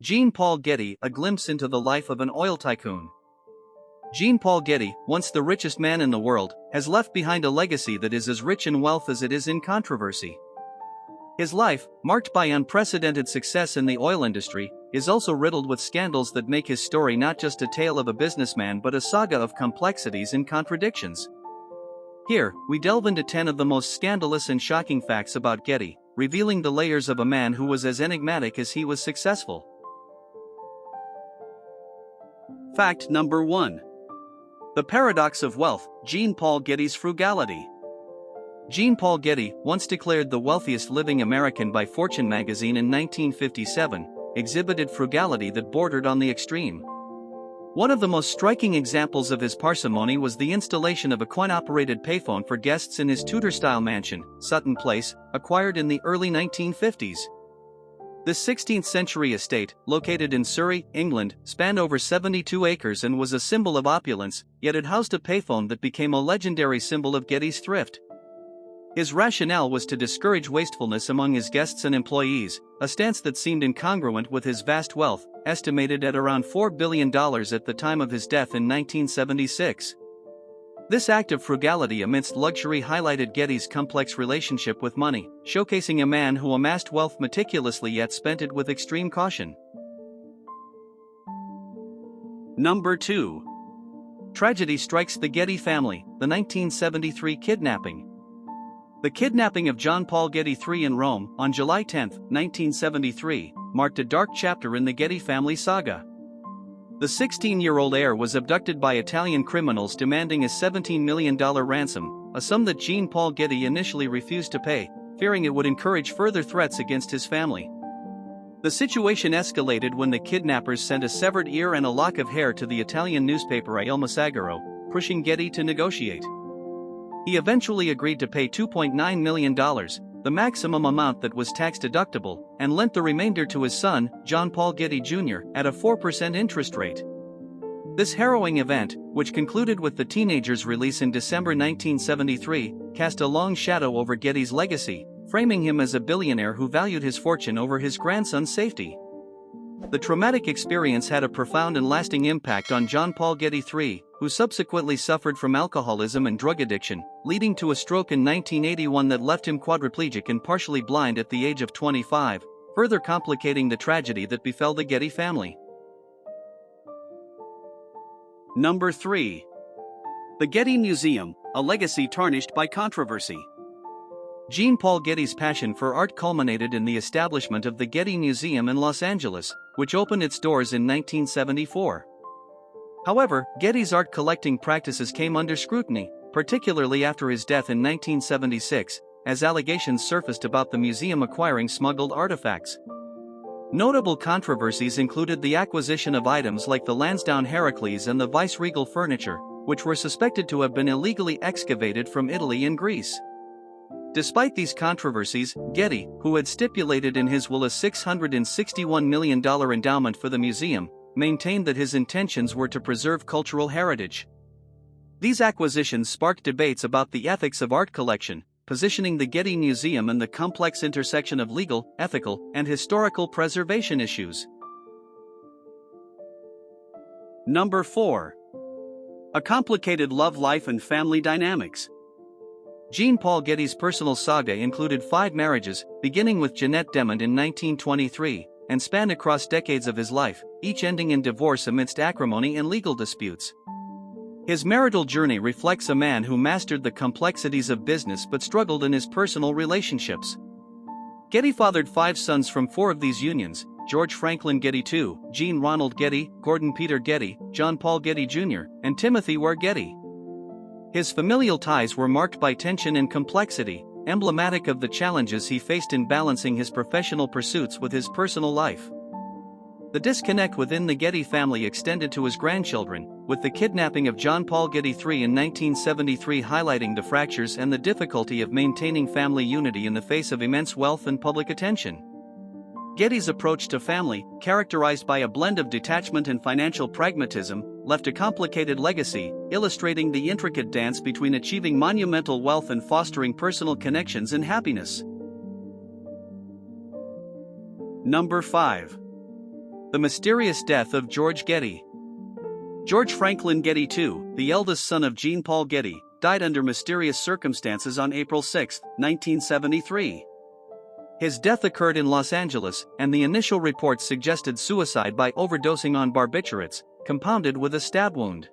Jean Paul Getty, a glimpse into the life of an oil tycoon. Jean Paul Getty, once the richest man in the world, has left behind a legacy that is as rich in wealth as it is in controversy. His life, marked by unprecedented success in the oil industry, is also riddled with scandals that make his story not just a tale of a businessman but a saga of complexities and contradictions. Here, we delve into 10 of the most scandalous and shocking facts about Getty, revealing the layers of a man who was as enigmatic as he was successful. Fact number 1. The paradox of wealth, Jean Paul Getty's frugality. Jean Paul Getty, once declared the wealthiest living American by Fortune magazine in 1957, exhibited frugality that bordered on the extreme. One of the most striking examples of his parsimony was the installation of a coin-operated payphone for guests in his Tudor-style mansion, Sutton Place, acquired in the early 1950s. This 16th-century estate, located in Surrey, England, spanned over 72 acres and was a symbol of opulence, yet it housed a payphone that became a legendary symbol of Getty's thrift. His rationale was to discourage wastefulness among his guests and employees, a stance that seemed incongruent with his vast wealth, estimated at around $4 billion at the time of his death in 1976. This act of frugality amidst luxury highlighted Getty's complex relationship with money, showcasing a man who amassed wealth meticulously yet spent it with extreme caution. Number 2. Tragedy strikes the Getty family, the 1973 kidnapping. The kidnapping of Jean Paul Getty III in Rome, on July 10, 1973, marked a dark chapter in the Getty family saga. The 16-year-old heir was abducted by Italian criminals demanding a $17 million ransom, a sum that Jean Paul Getty initially refused to pay, fearing it would encourage further threats against his family. The situation escalated when the kidnappers sent a severed ear and a lock of hair to the Italian newspaper Il Messaggero, pushing Getty to negotiate. He eventually agreed to pay $2.9 million, the maximum amount that was tax-deductible, and lent the remainder to his son, Jean Paul Getty Jr., at a 4% interest rate. This harrowing event, which concluded with the teenager's release in December 1973, cast a long shadow over Getty's legacy, framing him as a billionaire who valued his fortune over his grandson's safety. The traumatic experience had a profound and lasting impact on Jean Paul Getty III, who subsequently suffered from alcoholism and drug addiction, leading to a stroke in 1981 that left him quadriplegic and partially blind at the age of 25, further complicating the tragedy that befell the Getty family. Number 3. The Getty Museum, a legacy tarnished by controversy. Jean Paul Getty's passion for art culminated in the establishment of the Getty Museum in Los Angeles, which opened its doors in 1974. However, Getty's art collecting practices came under scrutiny, particularly after his death in 1976, as allegations surfaced about the museum acquiring smuggled artifacts. Notable controversies included the acquisition of items like the Lansdowne Heracles and the vice-regal furniture, which were suspected to have been illegally excavated from Italy and Greece. Despite these controversies, Getty, who had stipulated in his will a $661 million endowment for the museum, maintained that his intentions were to preserve cultural heritage. These acquisitions sparked debates about the ethics of art collection, positioning the Getty Museum in the complex intersection of legal, ethical, and historical preservation issues. Number 4. A complicated love life and family dynamics. Jean Paul Getty's personal saga included 5 marriages, beginning with Jeanette Demond in 1923, and spanned across decades of his life, each ending in divorce amidst acrimony and legal disputes. His marital journey reflects a man who mastered the complexities of business but struggled in his personal relationships. Getty fathered 5 sons from 4 of these unions: George Franklin Getty II, Jean Ronald Getty, Gordon Peter Getty, John Paul Getty Jr., and Timothy Ware Getty. His familial ties were marked by tension and complexity, emblematic of the challenges he faced in balancing his professional pursuits with his personal life. The disconnect within the Getty family extended to his grandchildren, with the kidnapping of Jean Paul Getty III in 1973 highlighting the fractures and the difficulty of maintaining family unity in the face of immense wealth and public attention. Getty's approach to family, characterized by a blend of detachment and financial pragmatism, left a complicated legacy, illustrating the intricate dance between achieving monumental wealth and fostering personal connections and happiness. Number 5. The mysterious death of George Getty. George Franklin Getty II, the eldest son of Jean Paul Getty, died under mysterious circumstances on April 6, 1973. His death occurred in Los Angeles, and the initial reports suggested suicide by overdosing on barbiturates, compounded with a stab wound.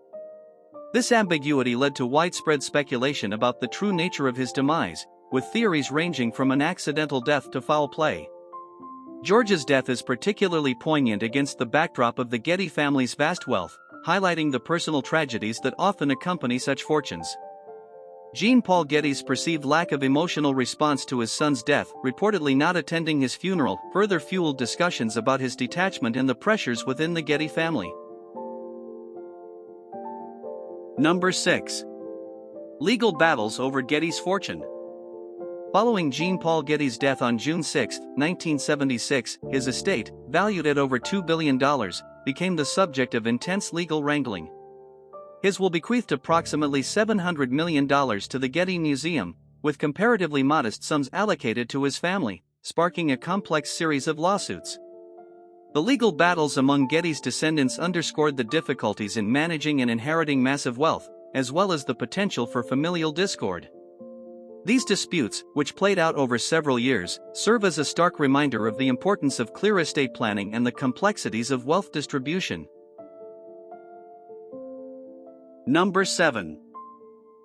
This ambiguity led to widespread speculation about the true nature of his demise, with theories ranging from an accidental death to foul play. George's death is particularly poignant against the backdrop of the Getty family's vast wealth, highlighting the personal tragedies that often accompany such fortunes. Jean Paul Getty's perceived lack of emotional response to his son's death, reportedly not attending his funeral, further fueled discussions about his detachment and the pressures within the Getty family. Number 6. Legal battles over Getty's fortune. Following Jean Paul Getty's death on June 6, 1976, his estate, valued at over $2 billion, became the subject of intense legal wrangling. His will bequeathed approximately $700 million to the Getty Museum, with comparatively modest sums allocated to his family, sparking a complex series of lawsuits. The legal battles among Getty's descendants underscored the difficulties in managing and inheriting massive wealth, as well as the potential for familial discord. These disputes, which played out over several years, serve as a stark reminder of the importance of clear estate planning and the complexities of wealth distribution. Number 7.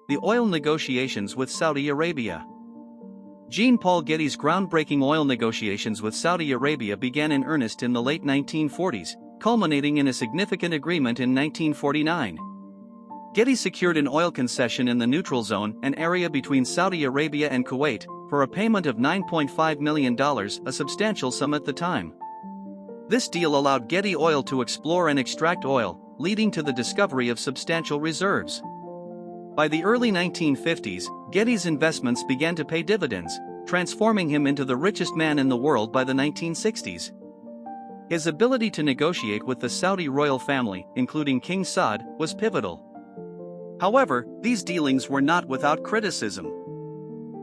The oil negotiations with Saudi Arabia. Jean Paul Getty's groundbreaking oil negotiations with Saudi Arabia began in earnest in the late 1940s, culminating in a significant agreement in 1949. Getty secured an oil concession in the Neutral Zone, an area between Saudi Arabia and Kuwait, for a payment of $9.5 million, a substantial sum at the time. This deal allowed Getty Oil to explore and extract oil, leading to the discovery of substantial reserves. By the early 1950s, Getty's investments began to pay dividends, transforming him into the richest man in the world by the 1960s. His ability to negotiate with the Saudi royal family, including King Saud, was pivotal. However, these dealings were not without criticism.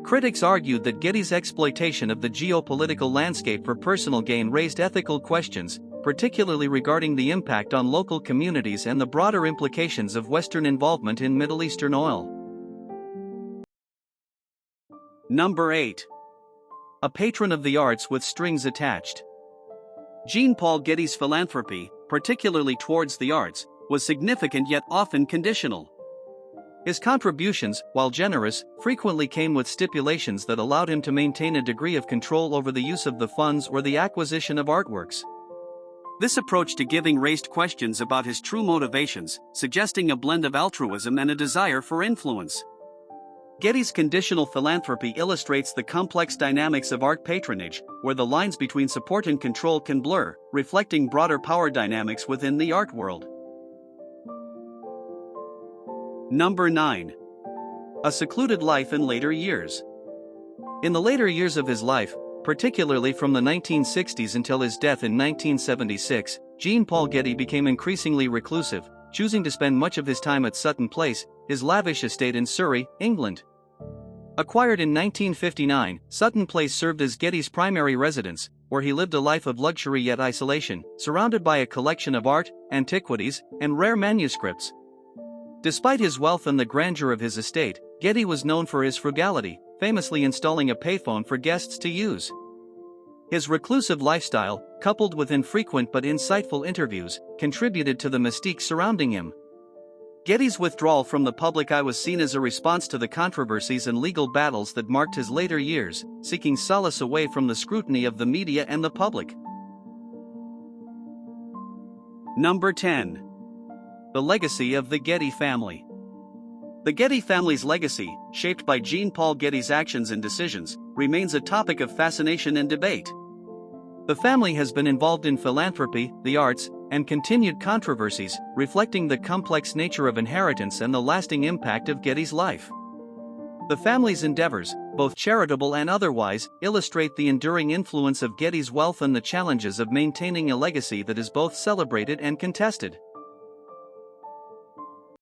Critics argued that Getty's exploitation of the geopolitical landscape for personal gain raised ethical questions, particularly regarding the impact on local communities and the broader implications of Western involvement in Middle Eastern oil. Number 8. A patron of the arts with strings attached. Jean Paul Getty's philanthropy, particularly towards the arts, was significant yet often conditional. His contributions, while generous, frequently came with stipulations that allowed him to maintain a degree of control over the use of the funds or the acquisition of artworks. This approach to giving raised questions about his true motivations, suggesting a blend of altruism and a desire for influence. Getty's conditional philanthropy illustrates the complex dynamics of art patronage, where the lines between support and control can blur, reflecting broader power dynamics within the art world. Number 9. A secluded life in later years. In the later years of his life, particularly from the 1960s until his death in 1976, Jean Paul Getty became increasingly reclusive, choosing to spend much of his time at Sutton Place, his lavish estate in Surrey, England. Acquired in 1959, Sutton Place served as Getty's primary residence, where he lived a life of luxury yet isolation, surrounded by a collection of art, antiquities, and rare manuscripts. Despite his wealth and the grandeur of his estate, Getty was known for his frugality, famously installing a payphone for guests to use. His reclusive lifestyle, coupled with infrequent but insightful interviews, contributed to the mystique surrounding him. Getty's withdrawal from the public eye was seen as a response to the controversies and legal battles that marked his later years, seeking solace away from the scrutiny of the media and the public. Number 10. The legacy of the Getty family. The Getty family's legacy, shaped by Jean Paul Getty's actions and decisions, remains a topic of fascination and debate. The family has been involved in philanthropy, the arts, and continued controversies, reflecting the complex nature of inheritance and the lasting impact of Getty's life. The family's endeavors, both charitable and otherwise, illustrate the enduring influence of Getty's wealth and the challenges of maintaining a legacy that is both celebrated and contested.